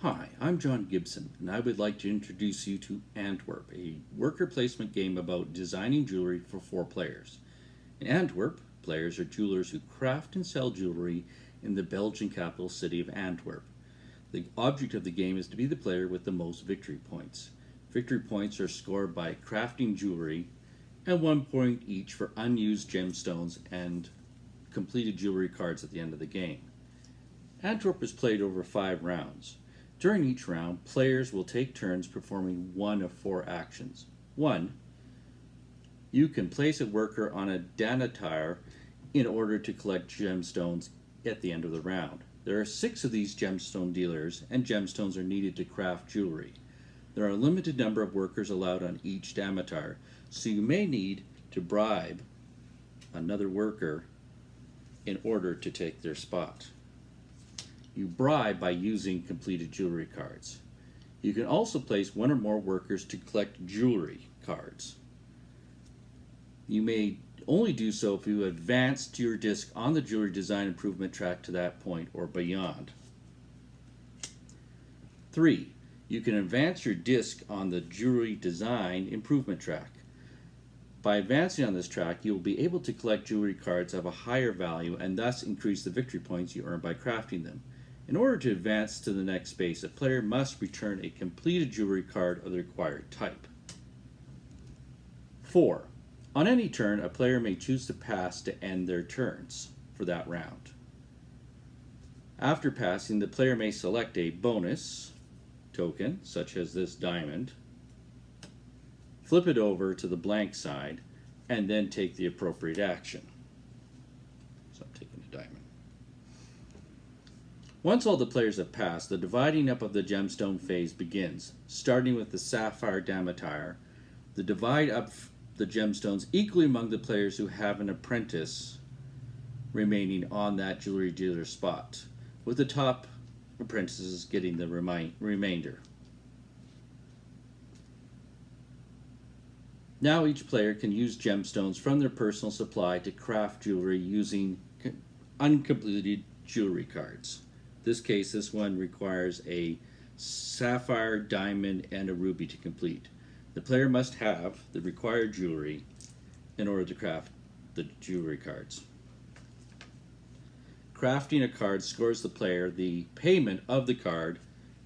Hi, I'm John Gibson, and I would like to introduce you to Antwerp, a worker placement game about designing jewelry for 4 players. In Antwerp, players are jewelers who craft and sell jewelry in the Belgian capital city of Antwerp. The object of the game is to be the player with the most victory points. Victory points are scored by crafting jewelry, and 1 point each for unused gemstones and completed jewelry cards at the end of the game. Antwerp is played over 5 rounds. During each round, players will take turns performing one of 4 actions. 1. You can place a worker on a danatire in order to collect gemstones at the end of the round. There are 6 of these gemstone dealers, and gemstones are needed to craft jewelry. There are a limited number of workers allowed on each danatire, so you may need to bribe another worker in order to take their spot. You bribe by using completed jewelry cards. You can also place 1 or more workers to collect jewelry cards. You may only do so if you advance your disc on the jewelry design improvement track to that point or beyond. 3. You can advance your disc on the jewelry design improvement track. By advancing on this track, you will be able to collect jewelry cards of a higher value and thus increase the victory points you earn by crafting them. In order to advance to the next space, a player must return a completed jewelry card of the required type. 4. On any turn, a player may choose to pass to end their turns for that round. After passing, the player may select a bonus token, such as this diamond, flip it over to the blank side, and then take the appropriate action. So I'm taking a diamond. Once all the players have passed, the dividing up of the gemstone phase begins, starting with the sapphire damatire. The divide up the gemstones equally among the players who have an apprentice remaining on that jewelry dealer spot, with the top apprentices getting the remainder. Now each player can use gemstones from their personal supply to craft jewelry using uncompleted jewelry cards. In this case, this one requires a sapphire, diamond, and a ruby to complete. The player must have the required jewelry in order to craft the jewelry cards. Crafting a card scores the player the payment of the card,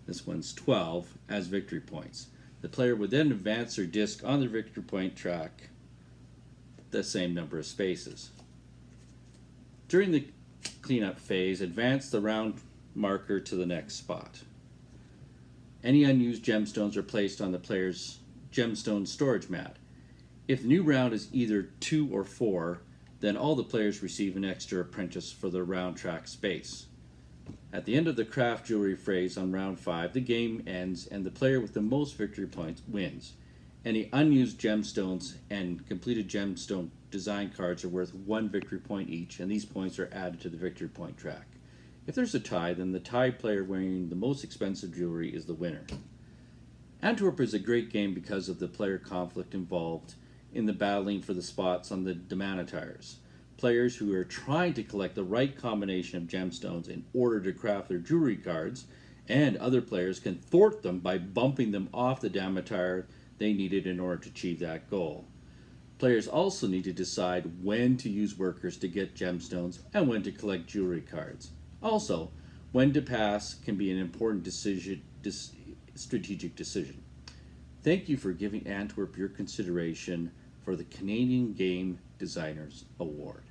this one's 12, as victory points. The player would then advance their disc on the victory point track the same number of spaces. During the cleanup phase, advance the round marker to the next spot. Any unused gemstones are placed on the player's gemstone storage mat. If the new round is either 2 or 4, then all the players receive an extra apprentice for their round track space. At the end of the craft jewelry phase on round 5, the game ends and the player with the most victory points wins. Any unused gemstones and completed gemstone design cards are worth 1 victory point each, and these points are added to the victory point track. If there's a tie, then the tied player wearing the most expensive jewelry is the winner. Antwerp is a great game because of the player conflict involved in the battling for the spots on the damanatires. Players who are trying to collect the right combination of gemstones in order to craft their jewelry cards, and other players can thwart them by bumping them off the damatire they needed in order to achieve that goal. Players also need to decide when to use workers to get gemstones and when to collect jewelry cards. Also, when to pass can be an important strategic decision. Thank you for giving Antwerp your consideration for the Canadian Game Designers Award.